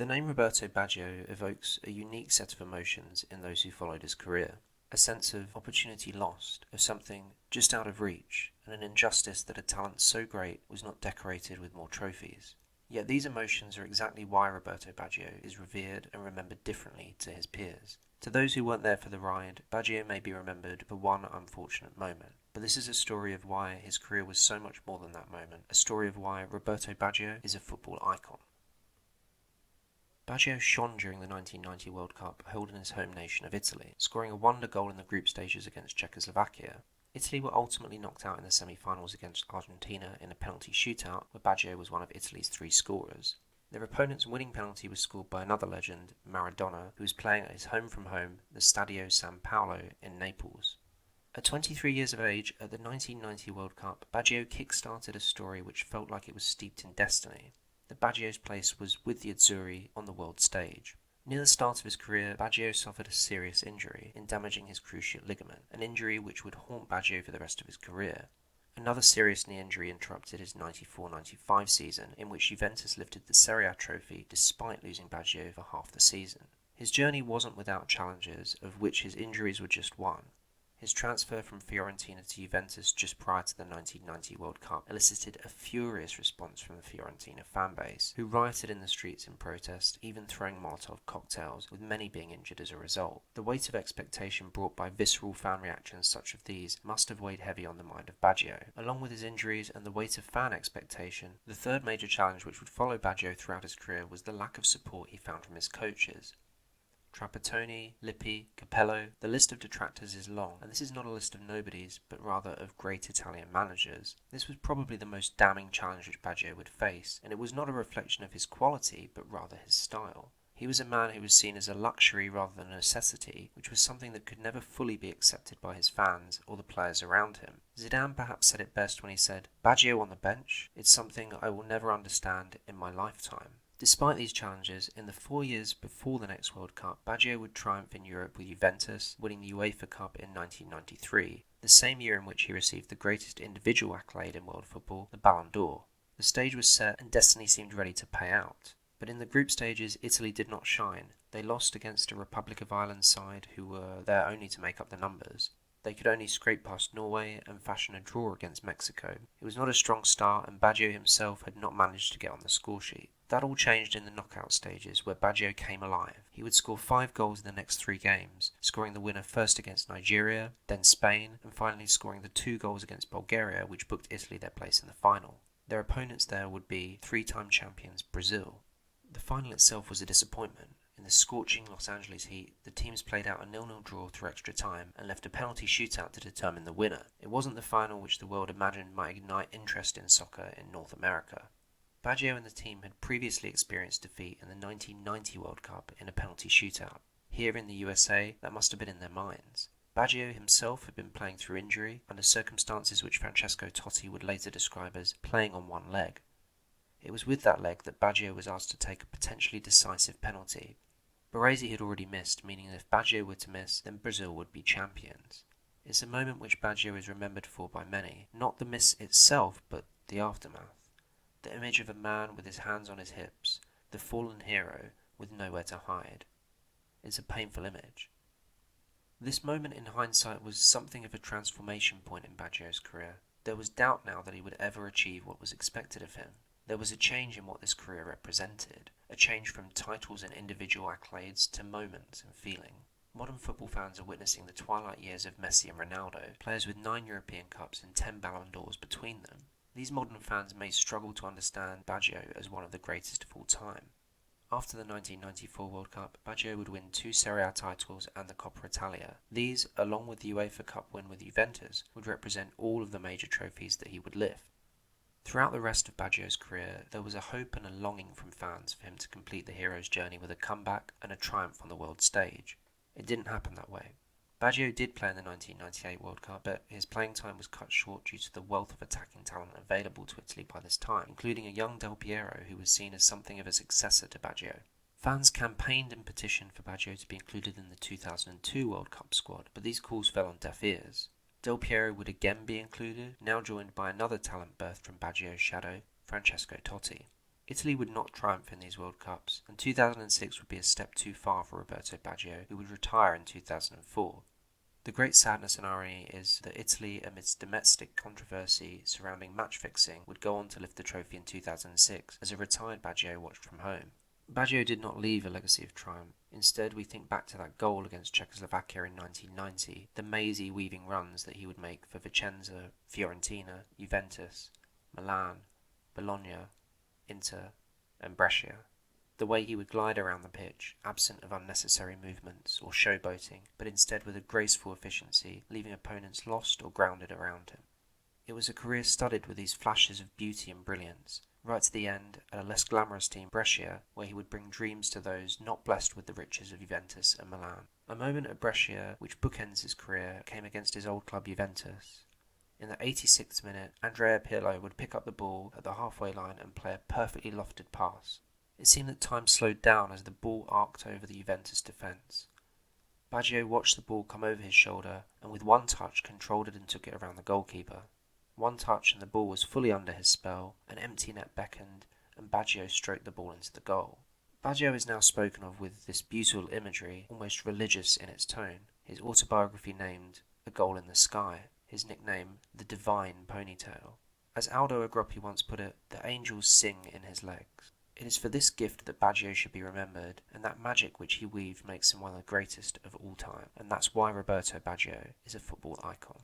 The name Roberto Baggio evokes a unique set of emotions in those who followed his career. A sense of opportunity lost, of something just out of reach, and an injustice that a talent so great was not decorated with more trophies. Yet these emotions are exactly why Roberto Baggio is revered and remembered differently to his peers. To those who weren't there for the ride, Baggio may be remembered for one unfortunate moment. But this is a story of why his career was so much more than that moment, a story of why Roberto Baggio is a football icon. Baggio shone during the 1990 World Cup held in his home nation of Italy, scoring a wonder goal in the group stages against Czechoslovakia. Italy were ultimately knocked out in the semi-finals against Argentina in a penalty shootout, where Baggio was one of Italy's 3 scorers. Their opponent's winning penalty was scored by another legend, Maradona, who was playing at his home-from-home, the Stadio San Paolo in Naples. At 23 years of age, at the 1990 World Cup, Baggio kick-started a story which felt like it was steeped in destiny. That Baggio's place was with the Azzurri on the world stage. Near the start of his career, Baggio suffered a serious injury in damaging his cruciate ligament, an injury which would haunt Baggio for the rest of his career. Another serious knee injury interrupted his 94-95 season, in which Juventus lifted the Serie A trophy despite losing Baggio for half the season. His journey wasn't without challenges, of which his injuries were just one. His transfer from Fiorentina to Juventus just prior to the 1990 World Cup elicited a furious response from the Fiorentina fanbase, who rioted in the streets in protest, even throwing Molotov cocktails, with many being injured as a result. The weight of expectation brought by visceral fan reactions such as these must have weighed heavy on the mind of Baggio. Along with his injuries and the weight of fan expectation, the third major challenge which would follow Baggio throughout his career was the lack of support he found from his coaches. Trapattoni, Lippi, Capello, the list of detractors is long, and this is not a list of nobodies, but rather of great Italian managers. This was probably the most damning challenge which Baggio would face, and it was not a reflection of his quality, but rather his style. He was a man who was seen as a luxury rather than a necessity, which was something that could never fully be accepted by his fans or the players around him. Zidane perhaps said it best when he said, "Baggio on the bench, it's something I will never understand in my lifetime." Despite these challenges, in the 4 years before the next World Cup, Baggio would triumph in Europe with Juventus, winning the UEFA Cup in 1993, the same year in which he received the greatest individual accolade in world football, the Ballon d'Or. The stage was set and destiny seemed ready to pay out. But in the group stages, Italy did not shine. They lost against a Republic of Ireland side who were there only to make up the numbers. They could only scrape past Norway and fashion a draw against Mexico. It was not a strong start, and Baggio himself had not managed to get on the scoresheet. That all changed in the knockout stages, where Baggio came alive. He would score 5 goals in the next 3 games, scoring the winner first against Nigeria, then Spain, and finally scoring the 2 goals against Bulgaria, which booked Italy their place in the final. Their opponents there would be 3-time champions Brazil. The final itself was a disappointment. In the scorching Los Angeles heat, the teams played out a 0-0 draw through extra time and left a penalty shootout to determine the winner. It wasn't the final which the world imagined might ignite interest in soccer in North America. Baggio and the team had previously experienced defeat in the 1990 World Cup in a penalty shootout. Here in the USA, that must have been in their minds. Baggio himself had been playing through injury, under circumstances which Francesco Totti would later describe as playing on one leg. It was with that leg that Baggio was asked to take a potentially decisive penalty. Baresi had already missed, meaning that if Baggio were to miss, then Brazil would be champions. It's a moment which Baggio is remembered for by many, not the miss itself, but the aftermath. The image of a man with his hands on his hips, the fallen hero with nowhere to hide. It's a painful image. This moment in hindsight was something of a transformation point in Baggio's career. There was doubt now that he would ever achieve what was expected of him. There was a change in what this career represented, a change from titles and individual accolades to moments and feeling. Modern football fans are witnessing the twilight years of Messi and Ronaldo, players with 9 European Cups and 10 Ballon d'Ors between them. These modern fans may struggle to understand Baggio as one of the greatest of all time. After the 1994 World Cup, Baggio would win 2 Serie A titles and the Coppa Italia. These, along with the UEFA Cup win with Juventus, would represent all of the major trophies that he would lift. Throughout the rest of Baggio's career, there was a hope and a longing from fans for him to complete the hero's journey with a comeback and a triumph on the world stage. It didn't happen that way. Baggio did play in the 1998 World Cup, but his playing time was cut short due to the wealth of attacking talent available to Italy by this time, including a young Del Piero who was seen as something of a successor to Baggio. Fans campaigned and petitioned for Baggio to be included in the 2002 World Cup squad, but these calls fell on deaf ears. Del Piero would again be included, now joined by another talent birthed from Baggio's shadow, Francesco Totti. Italy would not triumph in these World Cups, and 2006 would be a step too far for Roberto Baggio, who would retire in 2004. The great sadness and irony is that Italy, amidst domestic controversy surrounding match fixing, would go on to lift the trophy in 2006 as a retired Baggio watched from home. Baggio did not leave a legacy of triumph. Instead, we think back to that goal against Czechoslovakia in 1990, the mazy weaving runs that he would make for Vicenza, Fiorentina, Juventus, Milan, Bologna, Inter, and Brescia. The way he would glide around the pitch, absent of unnecessary movements or showboating, but instead with a graceful efficiency, leaving opponents lost or grounded around him. It was a career studded with these flashes of beauty and brilliance, right to the end at a less glamorous team, Brescia, where he would bring dreams to those not blessed with the riches of Juventus and Milan. A moment at Brescia which bookends his career came against his old club Juventus. In the 86th minute, Andrea Pirlo would pick up the ball at the halfway line and play a perfectly lofted pass. It seemed that time slowed down as the ball arced over the Juventus defence. Baggio watched the ball come over his shoulder and with one touch controlled it and took it around the goalkeeper. One touch and the ball was fully under his spell, an empty net beckoned, and Baggio stroked the ball into the goal. Baggio is now spoken of with this beautiful imagery, almost religious in its tone, his autobiography named A Goal in the Sky, his nickname The Divine Ponytail. As Aldo Agroppi once put it, the angels sing in his legs. It is for this gift that Baggio should be remembered, and that magic which he weaved makes him one of the greatest of all time, and that's why Roberto Baggio is a football icon.